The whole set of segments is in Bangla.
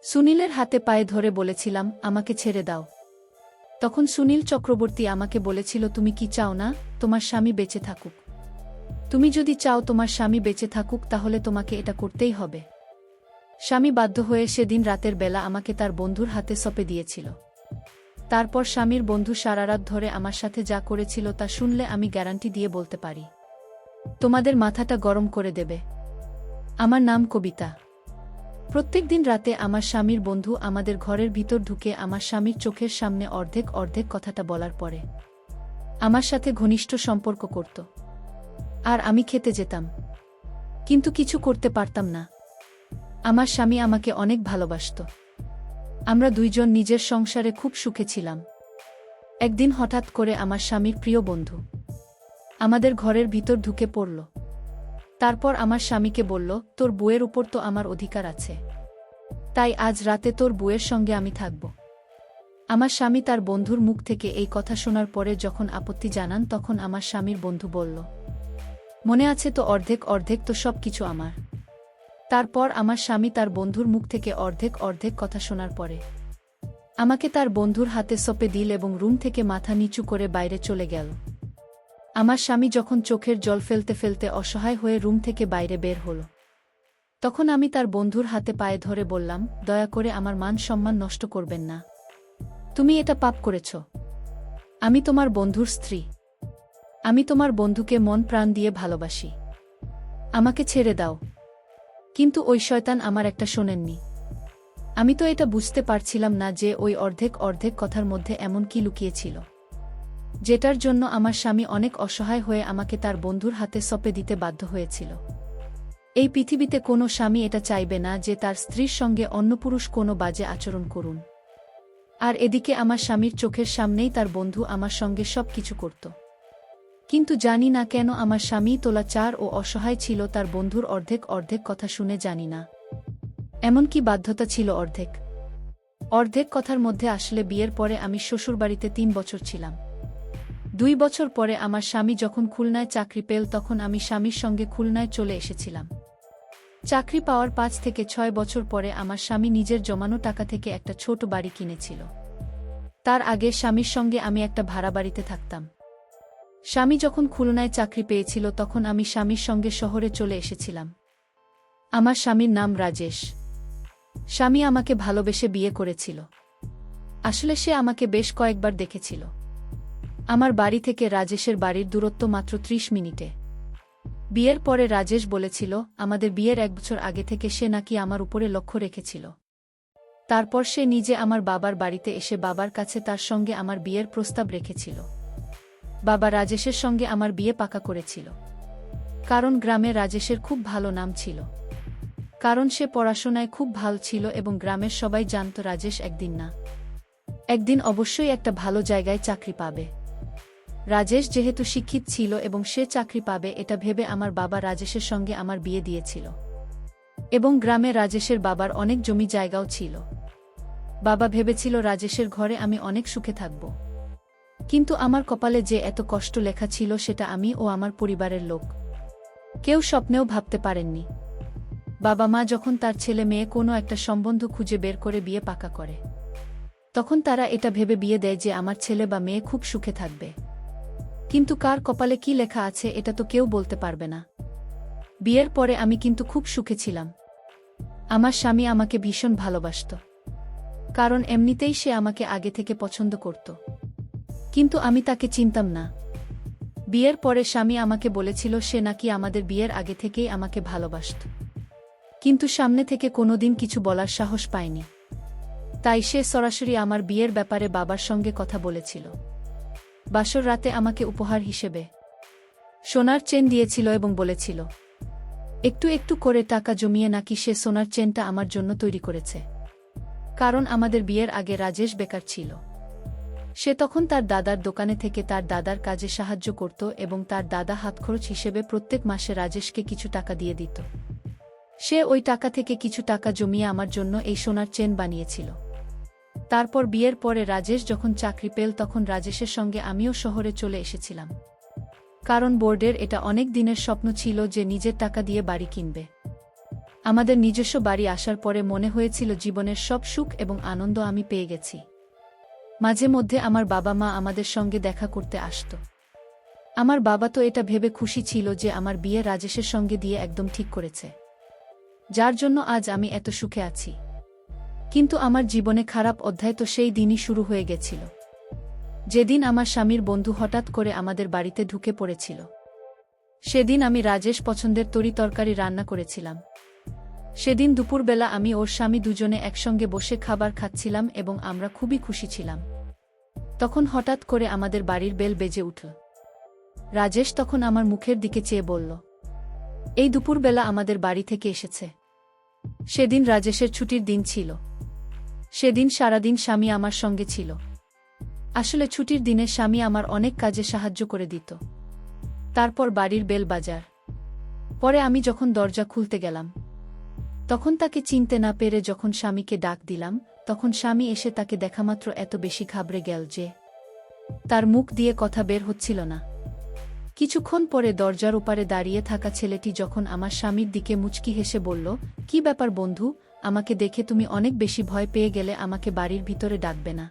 সুনীলের হাতে পায়ে ধরে বলেছিলাম, আমাকে ছেড়ে দাও। তখন সুনীল চক্রবর্তী আমাকে বলেছিল, তুমি কি চাও না তোমার স্বামী বেঁচে থাকুক? তুমি যদি চাও তোমার স্বামী বেঁচে থাকুক তাহলে তোমাকে এটা করতেই হবে। স্বামী বাধ্য হয়ে সেদিন রাতের বেলা আমাকে তার বন্ধুর হাতে সঁপে দিয়েছিল। তারপর স্বামীর বন্ধু সারারাত ধরে আমার সাথে যা করেছিল তা শুনলে আমি গ্যারান্টি দিয়ে বলতে পারি, তোমাদের মাথাটা গরম করে দেবে। আমার নাম কবিতা। প্রত্যেকদিন রাতে আমার স্বামীর বন্ধু আমাদের ঘরের ভিতর ঢুকে আমার স্বামীর চোখের সামনে অর্ধেক অর্ধেক কথাটা বলার পরে আমার সাথে ঘনিষ্ঠ সম্পর্ক করত। আর আমি খেতে যেতাম, কিন্তু কিছু করতে পারতাম না। আমার স্বামী আমাকে অনেক ভালোবাসত। আমরা দুইজন নিজের সংসারে খুব সুখে ছিলাম। একদিন হঠাৎ করে আমার স্বামীর প্রিয় বন্ধু আমাদের ঘরের ভিতর ঢুকে পড়ল। তারপর আমার স্বামীকে বলল, তোর বউয়ের উপর তো আমার অধিকার আছে, তাই আজ রাতে তোর বউয়ের সঙ্গে আমি থাকব। আমার স্বামী তার বন্ধুর মুখ থেকে এই কথা শোনার পরে যখন আপত্তি জানান তখন আমার স্বামীর বন্ধু বলল, মনে আছে তো, অর্ধেক অর্ধেক তো সব কিছু আমার। তারপর আমার স্বামী তার বন্ধুর মুখ থেকে অর্ধেক অর্ধেক কথা শোনার পরে আমাকে তার বন্ধুর হাতে সঁপে দিল এবং রুম থেকে মাথা নিচু করে বাইরে চলে গেল। আমার স্বামী যখন চোখের জল ফেলতে ফেলতে অসহায় হয়ে রুম থেকে বাইরে বের হল, তখন আমি তার বন্ধুর হাতে পায়ে ধরে বললাম, দয়া করে আমার মান সম্মান নষ্ট করবেন না। তুমি এটা পাপ করেছ। আমি তোমার বন্ধুর স্ত্রী। আমি তোমার বন্ধুকে মন প্রাণ দিয়ে ভালোবাসি। আমাকে ছেড়ে দাও। কিন্তু ওই শয়তান আমার একটা শোনেননি। আমি তো এটা বুঝতে পারছিলাম না যে ওই অর্ধেক অর্ধেক কথার মধ্যে এমন কি লুকিয়েছিল, যেটার জন্য আমার স্বামী অনেক অসহায় হয়ে আমাকে তার বন্ধুর হাতে সঁপে দিতে বাধ্য হয়েছিল। এই পৃথিবীতে কোনো স্বামী এটা চাইবে না যে তার স্ত্রীর সঙ্গে অন্য পুরুষ কোনো বাজে আচরণ করুন। আর এদিকে আমার স্বামীর চোখের সামনেই তার বন্ধু আমার সঙ্গে সব কিছু করত। কিন্তু জানি না কেন আমার স্বামী তোলাচার ও অসহায় ছিল তার বন্ধুর অর্ধেক অর্ধেক কথা শুনে, জানি না এমনকি বাধ্যতা ছিল অর্ধেক অর্ধেক কথার মধ্যে। আসলে বিয়ের পরে আমি শ্বশুরবাড়িতে 3 বছর ছিলাম। 2 বছর পরে আমার স্বামী যখন খুলনায় চাকরি পেল তখন আমি স্বামীর সঙ্গে খুলনায় চলে এসেছিলাম। চাকরি পাওয়ার 5 থেকে 6 বছর পরে আমার স্বামী নিজের জমানো টাকা থেকে একটা ছোট বাড়ি কিনেছিল। তার আগে স্বামীর সঙ্গে আমি একটা ভাড়া বাড়িতে থাকতাম। স্বামী যখন খুলনায় চাকরি পেয়েছিল তখন আমি স্বামীর সঙ্গে শহরে চলে এসেছিলাম। আমার স্বামীর নাম রাজেশ। স্বামী আমাকে ভালোবেসে বিয়ে করেছিল। আসলে সে আমাকে বেশ কয়েকবার দেখেছিল। আমার বাড়ি থেকে রাজেশের বাড়ির দূরত্ব মাত্র 30 মিনিটে। বিয়ের পরে রাজেশ বলেছিল, আমাদের বিয়ের 1 বছর আগে থেকে সে নাকি আমার উপরে লক্ষ্য রেখেছিল। তারপর সে নিজে আমার বাবার বাড়িতে এসে বাবার কাছে তার সঙ্গে আমার বিয়ের প্রস্তাব রেখেছিল। বাবা রাজেশের সঙ্গে আমার বিয়ে পাকা করেছিল। কারণ গ্রামে রাজেশের খুব ভালো নাম ছিল। কারণ সে পড়াশোনায় খুব ভালো ছিল এবং গ্রামের সবাই জানত রাজেশ একদিন না একদিন অবশ্যই একটা ভালো জায়গায় চাকরি পাবে। রাজেশ যেহেতু শিক্ষিত ছিল এবং সে চাকরি পাবে এটা ভেবে আমার বাবা রাজেশের সঙ্গে আমার বিয়ে দিয়েছিল। এবং গ্রামে রাজেশের বাবার অনেক জমি জায়গাও ছিল। বাবা ভেবেছিল রাজেশের ঘরে আমি অনেক সুখে থাকব। কিন্তু আমার কপালে যে এত কষ্ট লেখা ছিল সেটা আমি ও আমার পরিবারের লোক কেউ স্বপ্নেও ভাবতে পারেননি। বাবা মা যখন তার ছেলে মেয়ে কোনো একটা সম্বন্ধ খুঁজে বের করে বিয়ে পাকা করে, তখন তারা এটা ভেবে বিয়ে দেয় যে আমার ছেলে বা মেয়ে খুব সুখে থাকবে। কিন্তু কার কপালে কি লেখা আছে এটা তো কেউ বলতে পারবে না। বিয়ের পরে আমি কিন্তু খুব সুখে ছিলাম। আমার স্বামী আমাকে ভীষণ ভালোবাসত। কারণ এমনিতেই সে আমাকে আগে থেকে পছন্দ করত। কিন্তু আমি তাকে চিনতাম না। বিয়ের পরে স্বামী আমাকে বলেছিল সে নাকি আমাদের বিয়ের আগে থেকেই আমাকে ভালোবাসত, কিন্তু সামনে থেকে কোনোদিন কিছু বলার সাহস পায়নি। তাই সে সরাসরি আমার বিয়ের ব্যাপারে বাবার সঙ্গে কথা বলেছিল। বাসর রাতে আমাকে উপহার হিসেবে সোনার চেন দিয়েছিল এবং বলেছিল একটু একটু করে টাকা জমিয়ে নাকি সে সোনার চেনটা আমার জন্য তৈরি করেছে। কারণ আমাদের বিয়ের আগে রাজেশ বেকার ছিল। সে তখন তার দাদার দোকানে থেকে তার দাদার কাজে সাহায্য করত এবং তার দাদা হাতখরচ হিসেবে প্রত্যেক মাসে রাজেশকে কিছু টাকা দিয়ে দিত। সে ওই টাকা থেকে কিছু টাকা জমিয়ে আমার জন্য এই সোনার চেন বানিয়েছিল। তারপর বিয়ের পরে রাজেশ যখন চাকরি পেল তখন রাজেশের সঙ্গে আমিও শহরে চলে এসেছিলাম। কারণ বোর্ডের এটা অনেক দিনের স্বপ্ন ছিল যে নিজের টাকা দিয়ে বাড়ি কিনবে। আমাদের নিজস্ব বাড়ি আসার পরে মনে হয়েছিল জীবনের সব সুখ এবং আনন্দ আমি পেয়ে গেছি। মাঝে মধ্যে আমার বাবা মা আমাদের সঙ্গে দেখা করতে আসত। আমার বাবা তো এটা ভেবে খুশি ছিল যে আমার বিয়ে রাজেশের সঙ্গে দিয়ে একদম ঠিক করেছে, যার জন্য আজ আমি এত সুখে আছি। কিন্তু আমার জীবনে খারাপ অধ্যায় তো সেই দিনই শুরু হয়ে গেছিল, যেদিন আমার স্বামীর বন্ধু হঠাৎ করে আমাদের বাড়িতে ঢুকে পড়েছিল। সেদিন আমি রাজেশ পছন্দের তরকারি রান্না করেছিলাম। সেদিন দুপুরবেলা আমি ওর স্বামী দুজনে একসঙ্গে বসে খাবার খাচ্ছিলাম এবং আমরা খুবই খুশি ছিলাম। তখন হঠাৎ করে আমাদের বাড়ির বেল বেজে উঠল। রাজেশ তখন আমার মুখের দিকে চেয়ে বলল, এই দুপুরবেলা আমাদের বাড়ি থেকে এসেছে। সেদিন রাজেশের ছুটির দিন ছিল। সেদিন সারাদিন স্বামী আমার সঙ্গে ছিল। আসলে ছুটির দিনে স্বামী আমার অনেক কাজে সাহায্য করে দিত। তারপর বাড়ির বেল বাজার পরে আমি যখন দরজা খুলতে গেলাম, তখন তাকে চিনতে না পেরে যখন স্বামীকে ডাক দিলাম, তখন স্বামী এসে তাকে দেখামাত্র এত বেশি ঘাবড়ে গেল যে তার মুখ দিয়ে কথা বের হচ্ছিল না। কিছুক্ষণ পরে দরজার ওপারে দাঁড়িয়ে থাকা ছেলেটি যখন আমার স্বামীর দিকে মুচকি হেসে বলল, কি ব্যাপার বন্ধু, আমাকে দেখে তুমি অনেক বেশি ভয় পেয়ে গেলে, আমাকে বাড়ির ভিতরে ডাকবে না?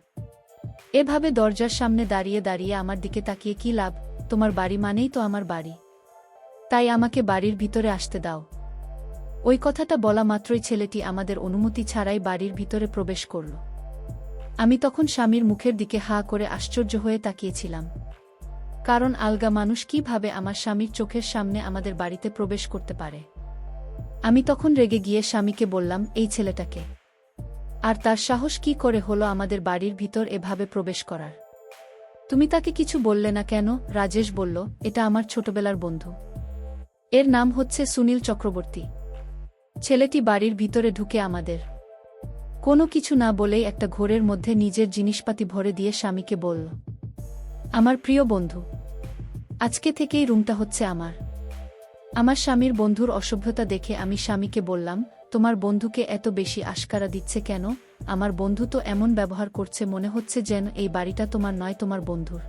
এভাবে দরজার সামনে দাঁড়িয়ে দাঁড়িয়ে আমার দিকে তাকিয়ে কি লাভ? তোমার বাড়ি মানেই তো আমার বাড়ি, তাই আমাকে বাড়ির ভিতরে আসতে দাও। ওই কথাটা বলা মাত্রই ছেলেটি আমাদের অনুমতি ছাড়াই বাড়ির ভিতরে প্রবেশ করল। আমি তখন স্বামীর মুখের দিকে হা করে আশ্চর্য হয়ে তাকিয়েছিলাম, কারণ আলগা মানুষ কিভাবে আমার স্বামীর চোখের সামনে আমাদের বাড়িতে প্রবেশ করতে পারে। আমি তখন রেগে গিয়ে স্বামীকে বললাম, এই ছেলেটাকে আর তার সাহস কি করে হলো আমাদের বাড়ির ভিতর এভাবে প্রবেশ করার? তুমি তাকে কিছু বললে না কেন? রাজেশ বলল, এটা আমার ছোটবেলার বন্ধু, এর নাম হচ্ছে সুনীল চক্রবর্তী। ছেলেটি বাড়ির ভিতরে ঢুকে আমাদের কোনো কিছু না বলেই একটা ঘোরের মধ্যে নিজের জিনিসপাতি ভরে দিয়ে স্বামীকে বলল, আমার প্রিয় বন্ধু, আজকে থেকেই রুমটা হচ্ছে আমার। আমার স্বামীর বন্ধুর অসভ্যতা দেখে আমি স্বামীকে বললাম, তোমার বন্ধুকে এত বেশি আশকারা দিচ্ছে কেন? আমার বন্ধু তো এমন ব্যবহার করছে মনে হচ্ছে যেন এই বাড়িটা তোমার নয়, তোমার বন্ধুর।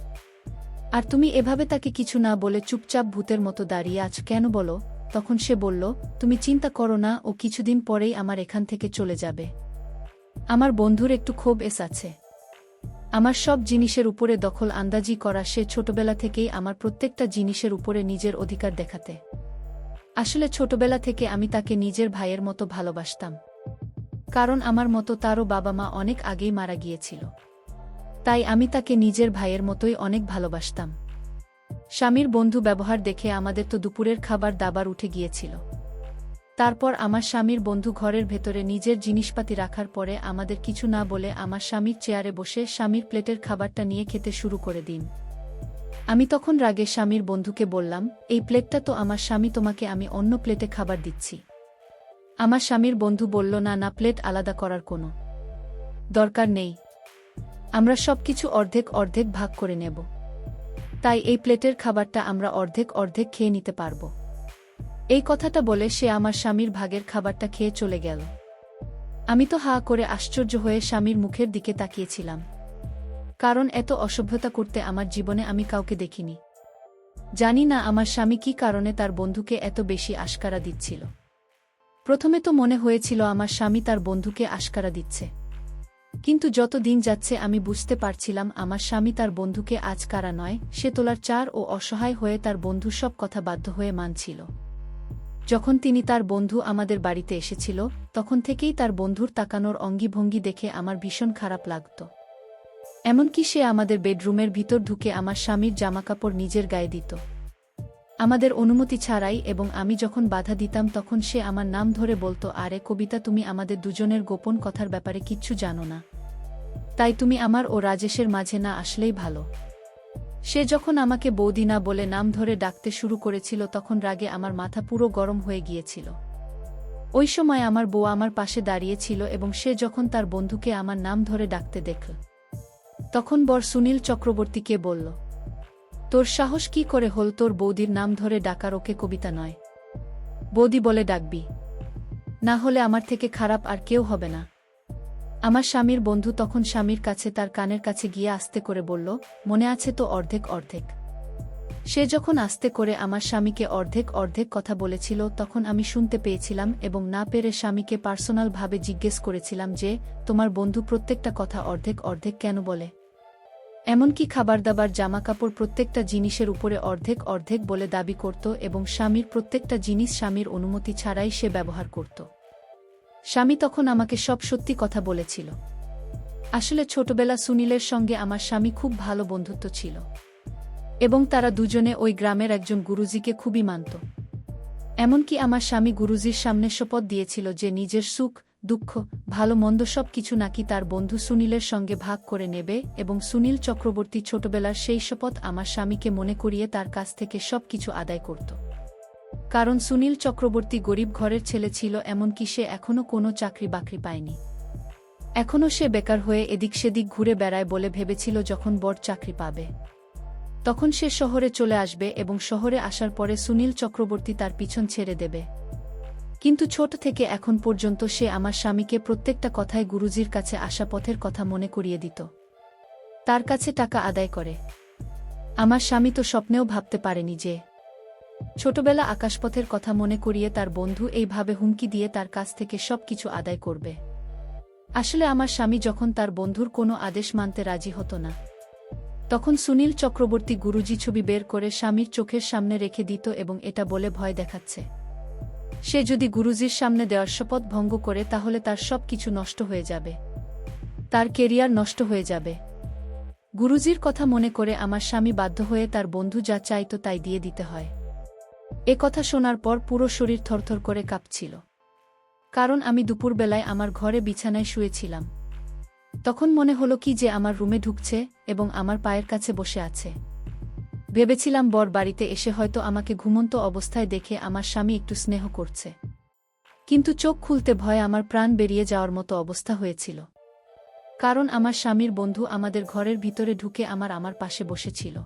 আর তুমি এভাবে তাকে কিছু না বলে চুপচাপ ভূতের মতো দাঁড়িয়ে আছো কেন বলো? তখন সে বলল, তুমি চিন্তা করো না, ও কিছুদিন পরেই আমার এখান থেকে চলে যাবে। আমার বন্ধুর একটু ক্ষোভ আছে। আমার সব জিনিসের উপরে দখল আন্দাজি করা, সে ছোটবেলা থেকেই আমার প্রত্যেকটা জিনিসের উপরে নিজের অধিকার দেখাতে। আসলে ছোটবেলা থেকে আমি তাকে নিজের ভাইয়ের মতো ভালোবাসতাম, কারণ আমার মতো তারও বাবা মা অনেক আগেই মারা গিয়েছিল। তাই আমি তাকে নিজের ভাইয়ের মতোই অনেক ভালোবাসতাম। স্বামীর বন্ধু ব্যবহার দেখে আমাদের তো দুপুরের খাবার দাবার উঠে গিয়েছিল। তারপর আমার স্বামীর বন্ধু ঘরের ভেতরে নিজের জিনিসপাতি রাখার পরে আমাদের কিছু না বলে আমার স্বামীর চেয়ারে বসে স্বামীর প্লেটের খাবারটা নিয়ে খেতে শুরু করে দিন। আমি তখন রাগে স্বামীর বন্ধুকে বললাম, এই প্লেটটা তো আমার স্বামী, তোমাকে আমি অন্য প্লেটে খাবার দিচ্ছি। আমার স্বামীর বন্ধু বলল, না না, প্লেট আলাদা করার কোনো দরকার নেই, আমরা সবকিছু অর্ধেক অর্ধেক ভাগ করে নেব, তাই এই প্লেটের খাবারটা আমরা অর্ধেক অর্ধেক খেয়ে নিতে পারব। এই কথাটা বলে সে আমার স্বামীর ভাগের খাবারটা খেয়ে চলে গেল। আমি তো হা করে আশ্চর্য হয়ে স্বামীর মুখের দিকে তাকিয়েছিলাম, কারণ এত অসভ্যতা করতে আমার জীবনে আমি কাউকে দেখিনি। জানি না আমার স্বামী কী কারণে তার বন্ধুকে এত বেশি আশকারা দিচ্ছিল। প্রথমে তো মনে হয়েছিল আমার স্বামী তার বন্ধুকে আশকারা দিচ্ছে, কিন্তু যত দিন যাচ্ছে আমি বুঝতে পারছিলাম আমার স্বামী তার বন্ধুকে আজ কারা নয়, সে তোলার চার ও অসহায় হয়ে তার বন্ধুর সব কথা বাধ্য হয়ে মানছিল। যখন তিনি তার বন্ধু আমাদের বাড়িতে এসেছিল, তখন থেকেই তার বন্ধুর তাকানোর অঙ্গিভঙ্গি দেখে আমার ভীষণ খারাপ লাগত। এমনকি সে আমাদের বেডরুমের ভিতর ঢুকে আমার স্বামীর জামাকাপড় নিজের গায়ে দিত, আমাদের অনুমতি ছাড়াই, এবং আমি যখন বাধা দিতাম তখন সে আমার নাম ধরে বলতো, আরে কবিতা, তুমি আমাদের দুজনের গোপন কথার ব্যাপারে কিচ্ছু জানো না, তাই তুমি আমার ও রাজেশের মাঝে না আসলেই ভালো। সে যখন আমাকে বৌদি না বলে নাম ধরে ডাকতে শুরু করেছিল তখন রাগে আমার মাথা পুরো গরম হয়ে গিয়েছিল। ওই সময় আমার বউ আমার পাশে দাঁড়িয়ে ছিল এবং সে যখন তার বন্ধুকে আমার নাম ধরে ডাকতে দেখল, তখন বর সুনীল চক্রবর্তীকে বলল, তোর সাহস কি করে হল তোর বৌদির নাম ধরে ডাকার? ওকে কবিতা নয়, বৌদি বলে ডাকবি, না হলে আমার থেকে খারাপ আর কেউ হবে না। আমার স্বামীর বন্ধু তখন স্বামীর কাছে তার কানের কাছে গিয়ে আস্তে করে বলল, মনে আছে তো, অর্ধেক অর্ধেক। সে যখন আস্তে করে আমার স্বামীকে অর্ধেক অর্ধেক কথা বলেছিল তখন আমি শুনতে পেয়েছিলাম এবং না পেরে স্বামীকে পার্সোনালভাবে জিজ্ঞেস করেছিলাম যে তোমার বন্ধু প্রত্যেকটা কথা অর্ধেক অর্ধেক কেন বলে, এমনকি খাবারদাবার জামাকাপড় প্রত্যেকটা জিনিসের উপরে অর্ধেক অর্ধেক বলে দাবি করত এবং স্বামীর প্রত্যেকটা জিনিস স্বামীর অনুমতি ছাড়াই সে ব্যবহার করত। স্বামী তখন আমাকে সব সত্যি কথা বলেছিল। আসলে ছোটবেলা সুনীলের সঙ্গে আমার স্বামী খুব ভালো বন্ধুত্ব ছিল এবং তারা দুজনে ওই গ্রামের একজন গুরুজিকে খুবই মানত। এমনকি আমার স্বামী গুরুজির সামনে শপথ দিয়েছিল যে নিজের সুখ দুঃখ ভালো মন্দ সব কিছু নাকি তার বন্ধু সুনীলের সঙ্গে ভাগ করে নেবে এবং সুনীল চক্রবর্তী ছোটবেলার সেই শপথ আমার স্বামীকে মনে করিয়ে তার কাছ থেকে সব কিছু আদায় করত। কারণ সুনীল চক্রবর্তী গরিব ঘরের ছেলে ছিল, এমনকি সে এখনও কোনো চাকরি বাকরি পায়নি। এখনও সে বেকার হয়ে এদিক সেদিক ঘুরে বেড়ায় বলে ভেবেছিল যখন বড় চাকরি পাবে তখন সে শহরে চলে আসবে এবং শহরে আসার পরে সুনীল চক্রবর্তী তার পিছন ছেড়ে দেবে। কিন্তু ছোট থেকে এখন পর্যন্ত সে আমার স্বামীকে প্রত্যেকটা কথায় গুরুজির কাছে আসা পথের কথা মনে করিয়ে দিত, তার কাছে টাকা আদায় করে। আমার স্বামী তো স্বপ্নেও ভাবতে পারেনি যে ছোটবেলা আকাশপথের কথা মনে করিয়ে তার বন্ধু এইভাবে হুমকি দিয়ে তার কাছ থেকে সব কিছু আদায় করবে। আসলে আমার স্বামী যখন তার বন্ধুর কোনো আদেশ মানতে রাজি হতো না তখন সুনীল চক্রবর্তী গুরুজি ছবি বের করে স্বামীর চোখের সামনে রেখে দিত এবং এটা বলে ভয় দেখাচ্ছে সে যদি গুরুজির সামনে দেওয়ার শপথ ভঙ্গ করে তাহলে তার সব কিছু নষ্ট হয়ে যাবে, তার কেরিয়ার নষ্ট হয়ে যাবে। গুরুজির কথা মনে করে আমার স্বামী বাধ্য হয়ে তার বন্ধু যা চাইতো তাই দিয়ে দিতে হয়। এ কথা শোনার পর পুরো শরীর থরথর করে কাঁপছিল। কারণ আমি দুপুরবেলায় আমার ঘরে বিছানায় শুয়েছিলাম। তখন মনে হলো কি যে আমার রুমে ঢুকছে এবং আমার পায়ের কাছে বসে আছে। ভেবেছিলাম বর বাড়িতে এসে হয়তো আমাকে ঘুমন্ত অবস্থায় দেখে আমার স্বামী একটু স্নেহ করছে, কিন্তু চোখ খুলতে ভয়ে আমার প্রাণ বেরিয়ে যাওয়ার মতো অবস্থা হয়েছিল। কারণ আমার স্বামীর বন্ধু আমাদের ঘরের ভিতরে ঢুকে আমার পাশে বসেছিল।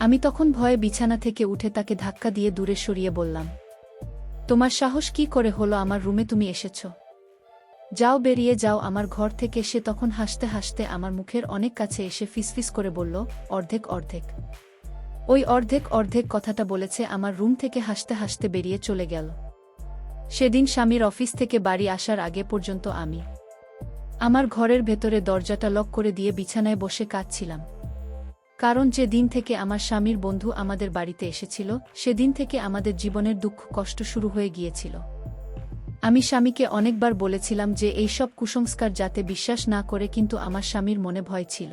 আমি তখন ভয়ে বিছানা থেকে উঠে তাকে ধাক্কা দিয়ে দূরে সরিয়ে বললাম, তোমার সাহস কি করে হলো আমার রুমে তুমি এসেছ? যাও, বেরিয়ে যাও আমার ঘর থেকে। সে তখন হাসতে হাসতে আমার মুখের অনেক কাছে এসে ফিসফিস করে বলল, অর্ধেক অর্ধেক। ওই অর্ধেক অর্ধেক কথাটা বলেছে আমার রুম থেকে হাসতে হাসতে বেরিয়ে চলে গেল। সেদিন স্বামীর অফিস থেকে বাড়ি আসার আগে পর্যন্ত আমি আমার ঘরের ভেতরে দরজাটা লক করে দিয়ে বিছানায় বসে কাঁদছিলাম। কারণ যে দিন থেকে আমার স্বামীর বন্ধু আমাদের বাড়িতে এসেছিল সেদিন থেকে আমাদের জীবনের দুঃখ কষ্ট শুরু হয়ে গিয়েছিল। আমি স্বামীকে অনেকবার বলেছিলাম যে এই সব কুসংস্কার যাতে বিশ্বাস না করে, কিন্তু আমার স্বামীর মনে ভয় ছিল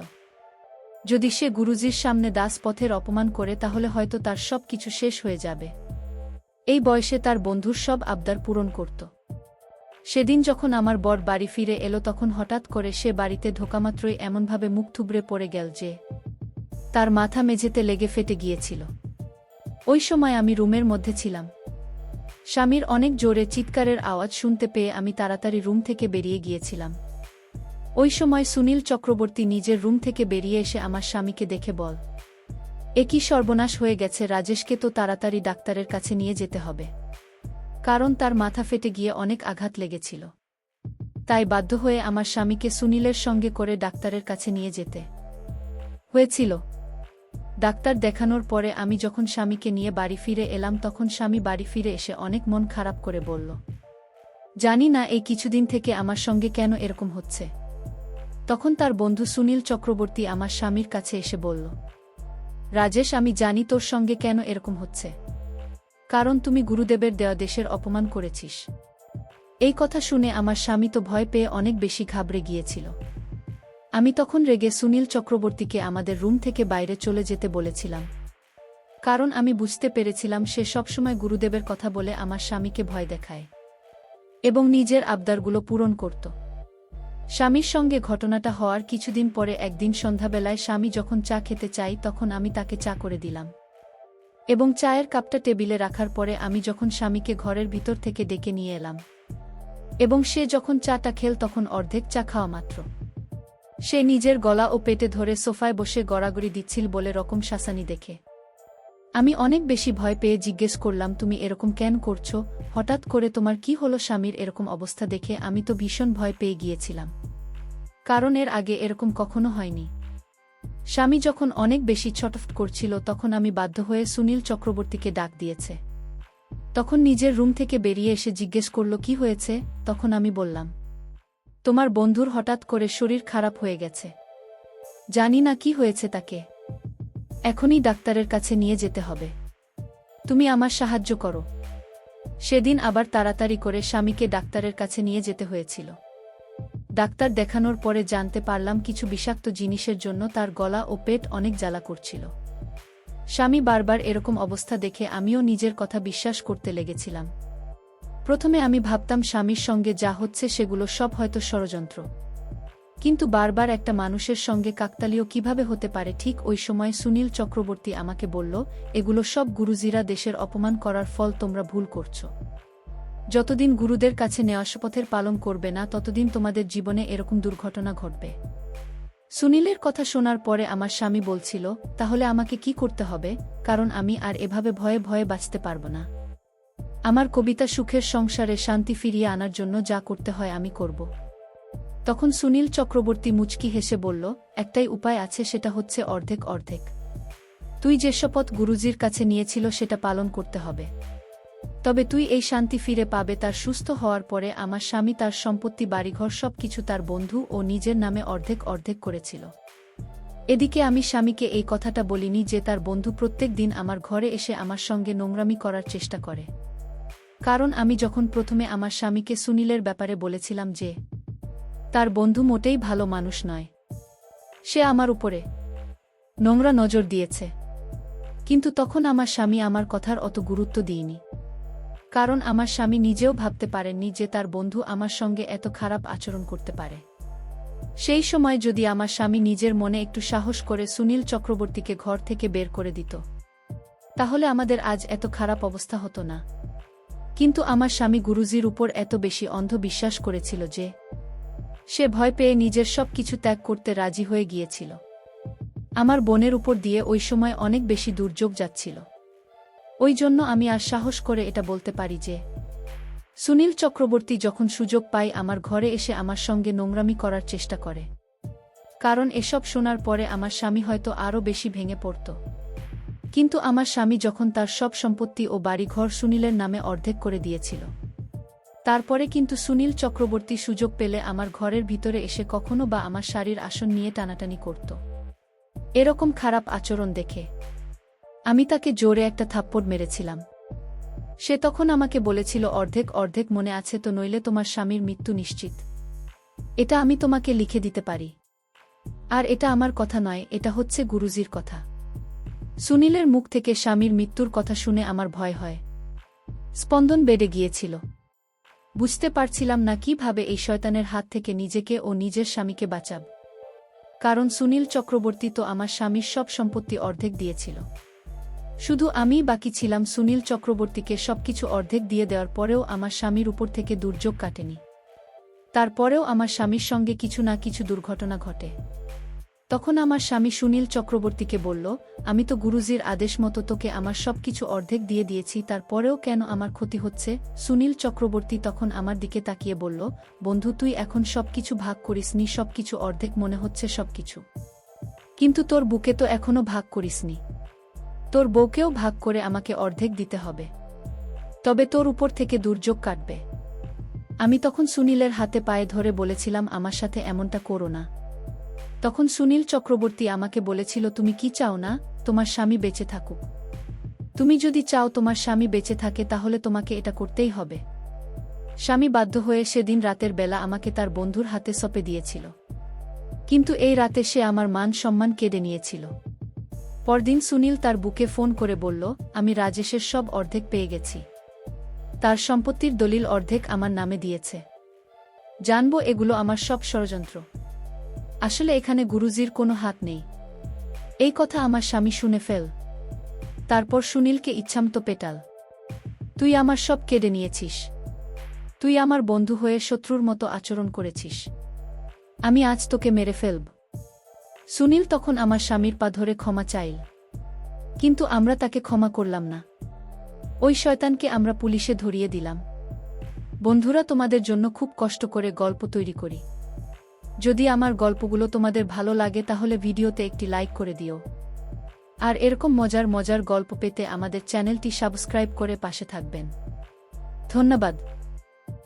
যদি সে গুরুজির সামনে দাস পথের অপমান করে তাহলে হয়তো তার সব কিছু শেষ হয়ে যাবে। এই বয়সে তার বন্ধুর সব আবদার পূরণ করত। সেদিন যখন আমার বর বাড়ি ফিরে এলো তখন হঠাৎ করে সে বাড়িতে ঢোকামাত্রই এমনভাবে মুখ থুবড়ে পড়ে গেল যে তার মাথা মেঝেতে লেগে ফেটে গিয়েছিল। ওই সময় আমি রুমের মধ্যে ছিলাম। স্বামীর অনেক জোরে চিৎকারের আওয়াজ শুনতে পেয়ে আমি তাড়াতাড়ি রুম থেকে বেরিয়ে গিয়েছিলাম। ওই সময় সুনীল চক্রবর্তী নিজের রুম থেকে বেরিয়ে এসে আমার স্বামীকে দেখে বল, এ কি সর্বনাশ হয়ে গেছে, রাজেশকে তো তাড়াতাড়ি ডাক্তারের কাছে নিয়ে যেতে হবে। কারণ তার মাথা ফেটে গিয়ে অনেক আঘাত লেগেছিল। তাই বাধ্য হয়ে আমার স্বামীকে সুনীলের সঙ্গে করে ডাক্তারের কাছে নিয়ে যেতে হয়েছিল। ডাক্তার দেখানোর পরে আমি যখন স্বামীকে নিয়ে বাড়ি ফিরে এলাম তখন স্বামী বাড়ি ফিরে এসে অনেক মন খারাপ করে বলল, জানি না এই কিছুদিন থেকে আমার সঙ্গে কেন এরকম হচ্ছে। তখন তার বন্ধু সুনীল চক্রবর্তী আমার স্বামীর কাছে এসে বলল, রাজেশ, আমি জানি তোর সঙ্গে কেন এরকম হচ্ছে, কারণ তুমি গুরুদেবের দেওয়া দেশের অপমান করেছিস। এই কথা শুনে আমার স্বামী তো ভয় পেয়ে অনেক বেশি ঘাবড়ে গিয়েছিল। আমি তখন রেগে সুনীল চক্রবর্তীকে আমাদের রুম থেকে বাইরে চলে যেতে বলেছিলাম, কারণ আমি বুঝতে পেরেছিলাম সে সবসময় গুরুদেবের কথা বলে আমার স্বামীকে ভয় দেখায় এবং নিজের আবদারগুলো পূরণ করত। স্বামীর সঙ্গে ঘটনাটা হওয়ার কিছুদিন পরে একদিন সন্ধ্যাবেলায় স্বামী যখন চা খেতে চাই তখন আমি তাকে চা করে দিলাম এবং চায়ের কাপটা টেবিলে রাখার পরে আমি যখন স্বামীকে ঘরের ভিতর থেকে ডেকে নিয়ে এলাম এবং সে যখন চাটা খেল তখন অর্ধেক চা খাওয়া মাত্র সে নিজের গলা ও পেটে ধরে সোফায় বসে গড়াগড়ি দিচ্ছিল বলে রকম শাসানি দেখে আমি অনেক বেশি ভয় পেয়ে জিজ্ঞেস করলাম, তুমি এরকম কেন করছো? হঠাৎ করে তোমার কি হলো? স্বামীর এরকম অবস্থা দেখে আমি তো ভীষণ ভয় পেয়ে গিয়েছিলাম, কারণ এর আগে এরকম কখনো হয়নি। স্বামী যখন অনেক বেশি ছটফট করছিল তখন আমি বাধ্য হয়ে সুনীল চক্রবর্তীকে ডাক দিয়েছে। তখন নিজের রুম থেকে বেরিয়ে এসে জিজ্ঞেস করল কি হয়েছে। তখন আমি বললাম, তোমার বন্ধুর হঠাৎ করে শরীর খারাপ হয়ে গেছে, জানি না কি হয়েছে তাকে, এখনই ডাক্তারের কাছে নিয়ে যেতে হবে, তুমি আমার সাহায্য করো। সেদিন আবার তাড়াতাড়ি করে স্বামীকে ডাক্তারের কাছে নিয়ে যেতে হয়েছিল। ডাক্তার দেখানোর পরে জানতে পারলাম কিছু বিষাক্ত জিনিসের জন্য তার গলা ও পেট অনেক জ্বালা করছিল। স্বামী বারবার এরকম অবস্থা দেখে আমিও নিজের কথা বিশ্বাস করতে লেগেছিলাম। প্রথমে আমি ভাবতাম স্বামীর সঙ্গে যা হচ্ছে সেগুলো সব হয়তো ষড়যন্ত্র, কিন্তু বারবার একটা মানুষের সঙ্গে কাকতালীয় কিভাবে হতে পারে। ঠিক ওই সময় সুনীল চক্রবর্তী আমাকে বলল, এগুলো সব গুরুজিরা দেশের অপমান করার ফল, তোমরা ভুল করছো। যতদিন গুরুদের কাছে নেওয়া শপথের পালন করবে না ততদিন তোমাদের জীবনে এরকম দুর্ঘটনা ঘটবে। সুনীলের কথা শোনার পরে আমার স্বামী বলছিল, তাহলে আমাকে কি করতে হবে, কারণ আমি আর এভাবে ভয়ে ভয়ে বাঁচতে পারব না। আমার কবিতা সুখের সংসারে শান্তি ফিরিয়ে আনার জন্য যা করতে হয় আমি করব। তখন সুনীল চক্রবর্তী মুচকি হেসে বলল, একটাই উপায় আছে, সেটা হচ্ছে অর্ধেক অর্ধেক। তুই যে শপথ গুরুজির কাছে নিয়েছিল সেটা পালন করতে হবে, তবে তুই এই শান্তি ফিরে পাবে তার সুস্থ হওয়ার পরে। আমার স্বামী তার সম্পত্তি, বাড়িঘর সবকিছু তার বন্ধু ও নিজের নামে অর্ধেক অর্ধেক করেছিল। এদিকে আমি স্বামীকে এই কথাটা বলিনি যে তার বন্ধু প্রত্যেক দিন আমার ঘরে এসে আমার সঙ্গে নোংরামি করার চেষ্টা করে, কারণ আমি যখন প্রথমে আমার স্বামীকে সুনীলের ব্যাপারে বলেছিলাম যে তার বন্ধু মোটেই ভালো মানুষ নয়, সে আমার উপরে নোংরা নজর দিয়েছে, কিন্তু তখন আমার স্বামী আমার কথার অত গুরুত্ব দিইনি, কারণ আমার স্বামী নিজেও ভাবতে পারেননি যে তার বন্ধু আমার সঙ্গে এত খারাপ আচরণ করতে পারে। সেই সময় যদি আমার স্বামী নিজের মনে একটু সাহস করে সুনীল চক্রবর্তীকে ঘর থেকে বের করে দিত, তাহলে আমাদের আজ এত খারাপ অবস্থা হতো না। কিন্তু আমার স্বামী গুরুজির উপর এত বেশি অন্ধ বিশ্বাস করেছিল যে সে ভয় পেয়ে নিজের সব কিছু ত্যাগ করতে রাজি হয়ে গিয়েছিল। আমার বোনের উপর দিয়ে ওই সময় অনেক বেশি দুর্যোগ যাচ্ছিল। ওই জন্য আমি আর সাহস করে এটা বলতে পারি যে সুনীল চক্রবর্তী যখন সুযোগ পায় আমার ঘরে এসে আমার সঙ্গে নোংরামি করার চেষ্টা করে, কারণ এসব শোনার পরে আমার স্বামী হয়তো আরও বেশি ভেঙে পড়ত। কিন্তু আমার স্বামী যখন তার সব সম্পত্তি ও বাড়িঘর সুনীলের নামে অর্ধেক করে দিয়েছিল, তারপরে কিন্তু সুনীল চক্রবর্তী সুযোগ পেলে আমার ঘরের ভিতরে এসে কখনো বা আমার শাড়ির আসন নিয়ে টানাটানি করত। এরকম খারাপ আচরণ দেখে আমি তাকে জোরে একটা থাপ্পড় মেরেছিলাম। সে তখন আমাকে বলেছিল, অর্ধেক অর্ধেক মনে আছে তো, নইলে তোমার স্বামীর মৃত্যু নিশ্চিত। এটা আমি তোমাকে লিখে দিতে পারি। আর এটা আমার কথা নয়, এটা হচ্ছে গুরুজির কথা। সুনীলের মুখ থেকে স্বামীর মৃত্যুর কথা শুনে আমার ভয় হয়, স্পন্দন বেড়ে গিয়েছিল। বুঝতে পারছিলাম না কিভাবে এই শয়তানের হাত থেকে নিজেকে ও নিজের স্বামীকে বাঁচাব, কারণ সুনীল চক্রবর্তী তো আমার স্বামীর সব সম্পত্তি অর্ধেক দিয়েছিল। শুধু আমিই বাকি ছিলাম সুনীল চক্রবর্তীকে সবকিছু অর্ধেক দিয়ে দেওয়ার পরেও আমার স্বামীর উপর থেকে দুর্যোগ কাটেনি। তারপরেও আমার স্বামীর সঙ্গে কিছু না কিছু দুর্ঘটনা ঘটে। তখন আমার স্বামী সুনীল চক্রবর্তীকে বলল, আমি তো গুরুজির আদেশ মতো তোকে আমার সবকিছু অর্ধেক দিয়ে দিয়েছি, তারপরেও কেন আমার ক্ষতি হচ্ছে? সুনীল চক্রবর্তী তখন আমার দিকে তাকিয়ে বলল, বন্ধু, তুই এখন সবকিছু ভাগ করিসনি, সবকিছু অর্ধেক মনে হচ্ছে সবকিছু, কিন্তু তোর বুকে তো এখনো ভাগ করিসনি। তোর বউকেও ভাগ করে আমাকে অর্ধেক দিতে হবে, তবে তোর উপর থেকে দুর্যোগ কাটবে। আমি তখন সুনীলের হাতে পায়ে ধরে বলেছিলাম, আমার সাথে এমনটা করো না। তখন সুনীল চক্রবর্তী আমাকে বলেছিল, তুমি কি চাও না তোমার স্বামী বেঁচে থাকুক? তুমি যদি চাও তোমার স্বামী বেঁচে থাকে তাহলে তোমাকে এটা করতেই হবে। স্বামী বাধ্য হয়ে সেদিন রাতের বেলা আমাকে তার বন্ধুর হাতে সঁপে দিয়েছিল, কিন্তু এই রাতে সে আমার মান সম্মান কেড়ে নিয়েছিল। পরদিন সুনীল তার বুকে ফোন করে বলল, আমি রাজেশের সব অর্ধেক পেয়ে গেছি, তার সম্পত্তির দলিল অর্ধেক আমার নামে দিয়েছে। জানবো এগুলো আমার সব ষড়যন্ত্র। আসলে এখানে গুরুজির কোনো হাত নেই। এই কথা আমার স্বামী শুনে ফেল। তারপর সুনীলকে ইচ্ছামতো পেটাল, তুই আমার সব কেড়ে নিয়েছিস, তুই আমার বন্ধু হয়ে শত্রুর মতো আচরণ করেছিস, আমি আজ তোকে মেরে ফেলব। সুনীল তখন আমার স্বামীর পা ধরে ক্ষমা চাইল, কিন্তু আমরা তাকে ক্ষমা করলাম না। ওই শয়তানকে আমরা পুলিশে ধরিয়ে দিলাম। বন্ধুরা, তোমাদের জন্য খুব কষ্ট করে গল্প তৈরি করি। যদি আমার গল্পগুলো তোমাদের ভালো লাগে তাহলে ভিডিওতে একটি লাইক করে দিও। আর এরকম মজার মজার গল্প পেতে আমাদের চ্যানেলটি সাবস্ক্রাইব করে পাশে থাকবেন। ধন্যবাদ।